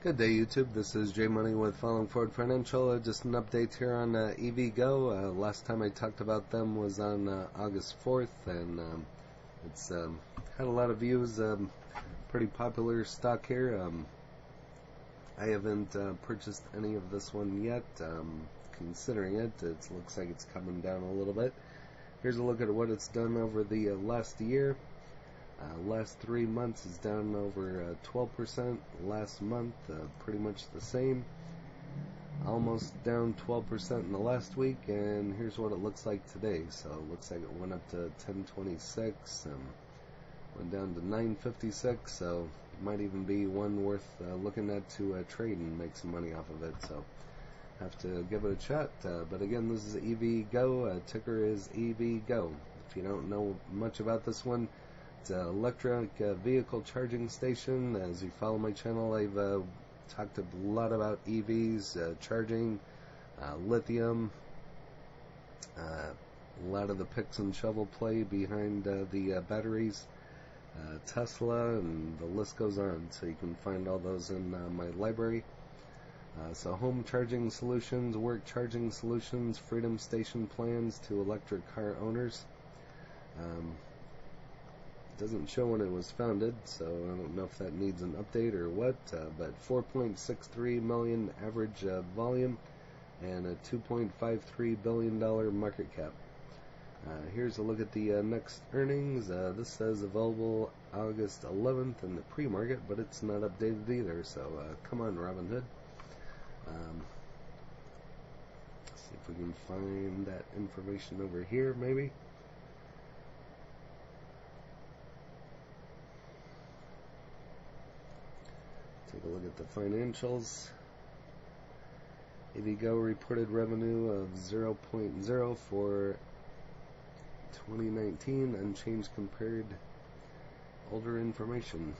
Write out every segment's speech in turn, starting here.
Good day, YouTube. This is Jay Money with Falling Forward Financial. Just an update here on EVGO. Last time I talked about them was on August 4th, and it's had a lot of views. Pretty popular stock here. I haven't purchased any of this one yet. Considering it, it looks like it's coming down a little bit. Here's a look at what it's done over the last year. Last 3 months is down over 12%. Last month, pretty much the same. Almost down 12% in the last week, and here's what it looks like today. So it looks like it went up to 1026 and went down to 956. So it might even be one worth looking at to trade and make some money off of it. So have to give it a shot. But again, this is EVGO. Ticker is EVGO. If you don't know much about this one, it's an electric vehicle charging station. As you follow my channel, I've talked a lot about EVs, charging, lithium, a lot of the picks and shovel play behind the batteries, Tesla, and the list goes on. So you can find all those in my library. So home charging solutions, work charging solutions, freedom station plans to electric car owners. Doesn't show when it was founded, so I don't know if that needs an update or what, but 4.63 million average volume and a $2.53 billion market cap. Here's a look at the next earnings. This says available August 11th in the pre-market, but it's not updated either, so come on, Robinhood. See if we can find that information over here, maybe. Take a look at the financials. EVGO reported revenue of 0.0 for 2019, unchanged compared older information.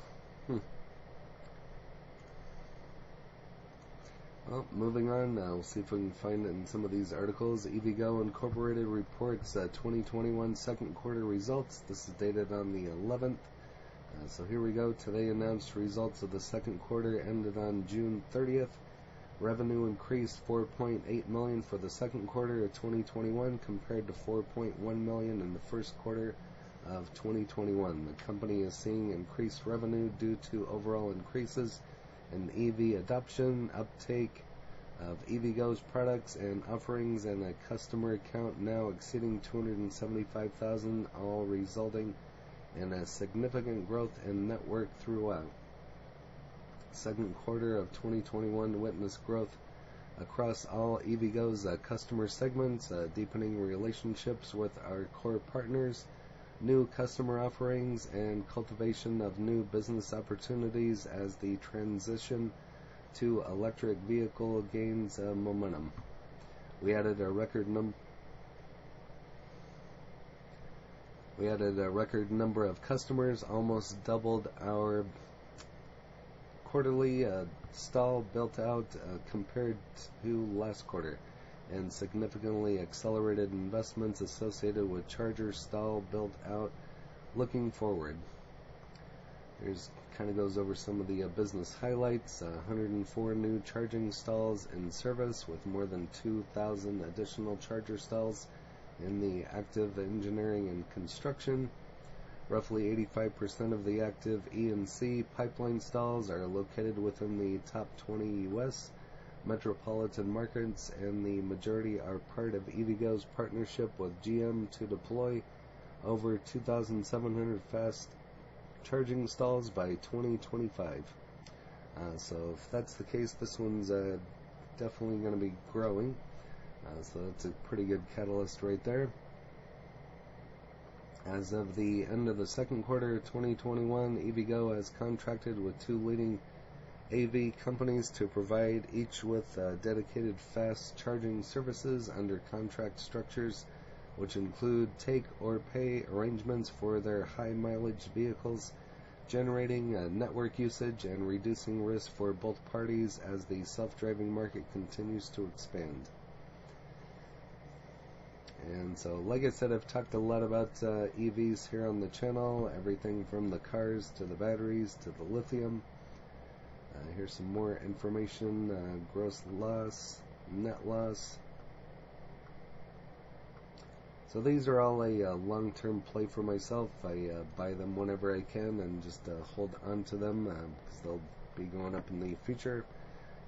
Well, moving on, we'll see if we can find it in some of these articles. EVGO Incorporated reports 2021 second quarter results. This is dated on the 11th. So here we go. Today announced results of the second quarter ended on June 30th. Revenue increased $4.8 million for the second quarter of 2021 compared to $4.1 million in the first quarter of 2021. The company is seeing increased revenue due to overall increases in EV adoption, uptake of EVGO's products and offerings, and a customer count now exceeding 275,000, all resulting in a significant growth in network throughout. Second quarter of 2021 witnessed growth across all EVGO's customer segments, deepening relationships with our core partners, new customer offerings, and cultivation of new business opportunities as the transition to electric vehicle gains momentum. We added a record number of customers, almost doubled our quarterly stall built out compared to last quarter, and significantly accelerated investments associated with charger stall built out looking forward. Here's kind of goes over some of the business highlights. 104 new charging stalls in service, with more than 2,000 additional charger stalls in the active engineering and construction. Roughly 85% of the active E&C pipeline stalls are located within the top 20 U.S. metropolitan markets, and the majority are part of EVGO's partnership with GM to deploy over 2,700 fast charging stalls by 2025. So if that's the case, this one's definitely going to be growing. So that's a pretty good catalyst right there. As of the end of the second quarter of 2021, EVGO has contracted with 2 leading AV companies to provide each with dedicated fast charging services under contract structures, which include take or pay arrangements for their high mileage vehicles, generating network usage and reducing risk for both parties as the self-driving market continues to expand. And so, like I said, I've talked a lot about EVs here on the channel, everything from the cars to the batteries to the lithium. Here's some more information. Gross loss, net loss. So these are all a long-term play for myself. I buy them whenever I can and just hold on to them because they'll be going up in the future.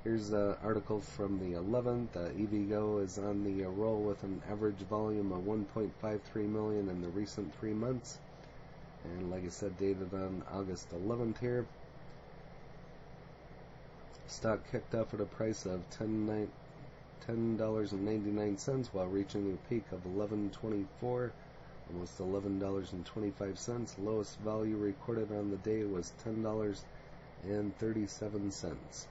Here's an article from the 11th. EVGO is on the roll with an average volume of 1.53 million in the recent 3 months. And like I said, dated on August 11th here. Stock kicked off at a price of $10.99 while reaching a peak of $11.24, almost $11.25. Lowest value recorded on the day was $10.37.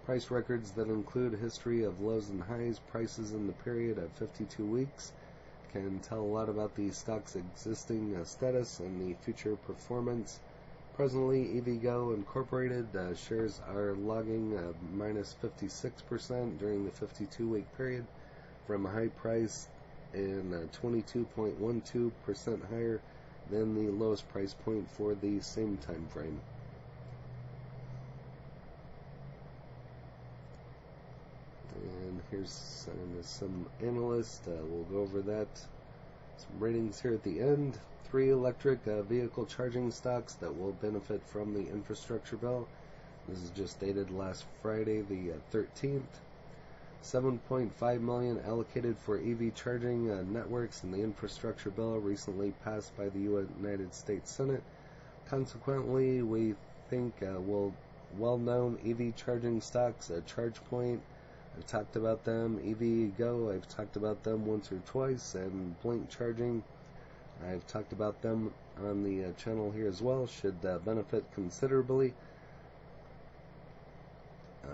Price records that include a history of lows and highs, prices in the period of 52 weeks, can tell a lot about the stock's existing status and the future performance. Presently, EVGO Incorporated shares are logging minus 56% during the 52-week period from a high price and 22.12% higher than the lowest price point for the same time frame. And here's some analysts. We'll go over that. Some ratings here at the end. 3 electric vehicle charging stocks that will benefit from the infrastructure bill. This is just dated last Friday, the 13th. 7.5 million allocated for EV charging networks in the infrastructure bill recently passed by the United States Senate. Consequently, we think well-known EV charging stocks, ChargePoint, I've talked about them, EVGO, I've talked about them once or twice, and BLNK charging, I've talked about them on the channel here as well, should benefit considerably.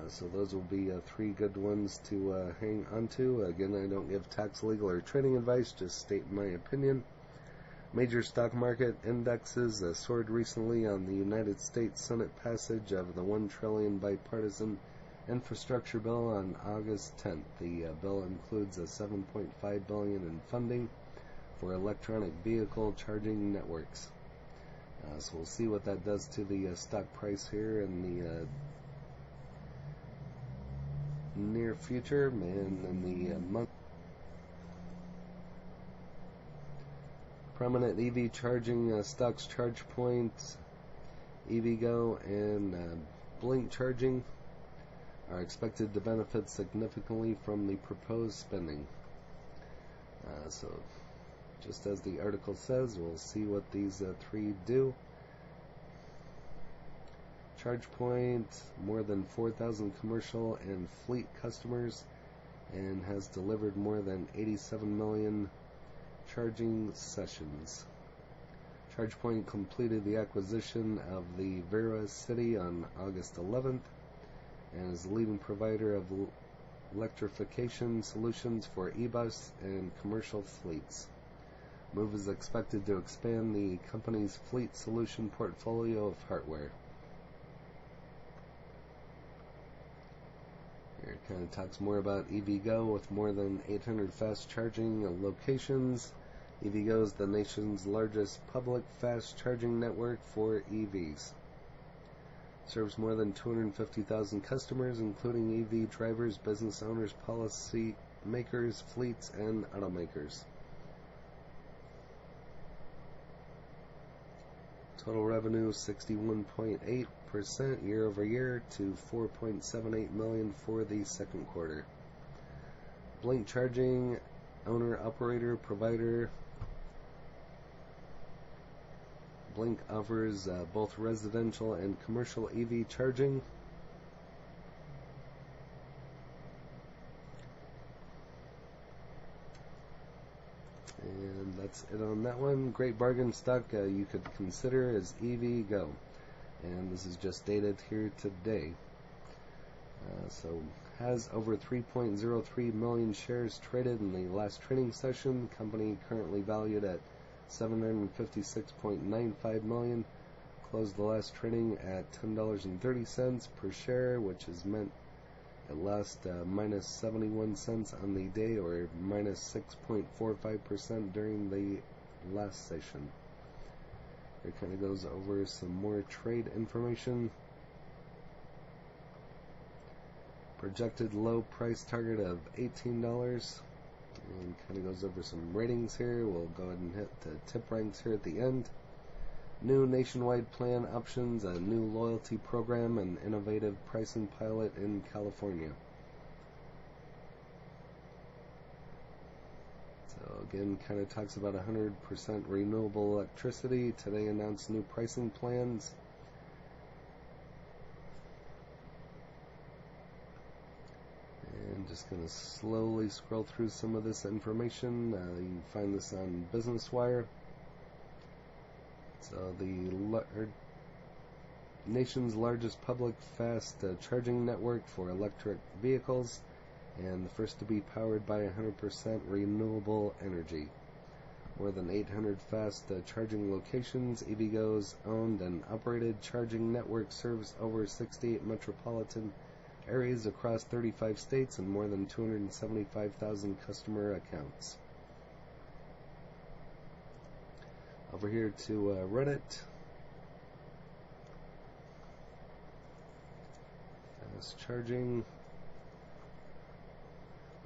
So those will be 3 good ones to hang on to. Again, I don't give tax, legal, or trading advice, just state my opinion. Major stock market indexes soared recently on the United States Senate passage of the $1 trillion bipartisan infrastructure bill on August 10th. The bill includes a $7.5 billion in funding for electronic vehicle charging networks. So we'll see what that does to the stock price here in the near future and in the month. Prominent EV charging stocks, ChargePoint, EVGO, and BLNK charging are expected to benefit significantly from the proposed spending. So just as the article says, we'll see what these 3 do. ChargePoint, more than 4,000 commercial and fleet customers, and has delivered more than 87 million charging sessions. ChargePoint completed the acquisition of the Vera City on August 11th and is the leading provider of electrification solutions for e-bus and commercial fleets. Move is expected to expand the company's fleet solution portfolio of hardware. Here it kind of talks more about EVGO with more than 800 fast charging locations. EVGO is the nation's largest public fast charging network for EVs. Serves more than 250,000 customers, including EV drivers, business owners, policy makers, fleets, and automakers. Total revenue 61.8% year over year to $4.78 million for the second quarter. BLNK charging, owner, operator, provider. BLNK offers both residential and commercial EV charging. And that's it on that one. Great bargain stock you could consider is EVGO. And this is just dated here today. So has over 3.03 million shares traded in the last trading session. Company currently valued at $756.95 million. Closed the last trading at $10.30 per share, which is meant it lost minus 71 cents on the day, or minus 6.45% during the last session. It kind of goes over some more trade information. Projected low price target of $18. And kind of goes over some ratings here. We'll go ahead and hit the tip ranks here at the end. New nationwide plan options, a new loyalty program, and innovative pricing pilot in California. So again, kind of talks about 100% renewable electricity. Today announced new pricing plans. And just going to slowly scroll through some of this information. You can find this on Business Wire. So the nation's largest public fast charging network for electric vehicles, and the first to be powered by 100% renewable energy. More than 800 fast charging locations. EVGO's owned and operated charging network serves over 68 metropolitan areas across 35 states and more than 275,000 customer accounts. Over here to Reddit. Fast charging.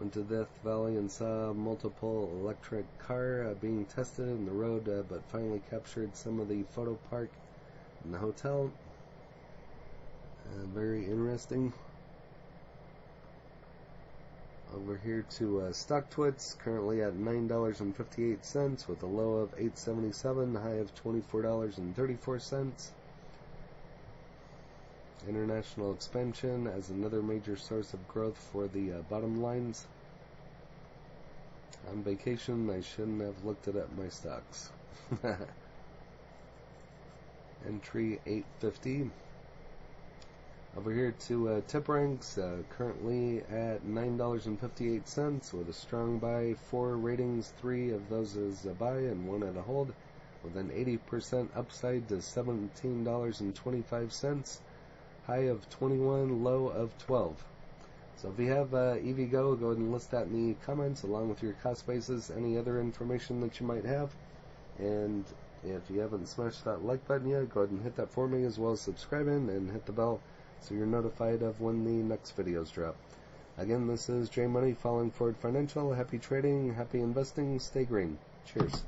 Went to Death Valley and saw multiple electric car being tested in the road, but finally captured some of the photo park in the hotel. Very interesting. Over here to StockTwits, currently at $9.58 with a low of $8.77, high of $24.34. International expansion as another major source of growth for the bottom lines. On vacation, I shouldn't have looked at my stocks. Entry 850. Over here to tip ranks, currently at $9.58 with a strong buy, 4 ratings, 3 of those as a buy and 1 at a hold, with an 80% upside to $17.25, high of 21, low of 12. So if you have EVGO, go ahead and list that in the comments along with your cost basis, any other information that you might have. And if you haven't smashed that like button yet, go ahead and hit that for me, as well as subscribing and hit the bell so you're notified of when the next videos drop. Again, this is J Money, Falling Forward Financial. Happy trading, happy investing, stay green. Cheers.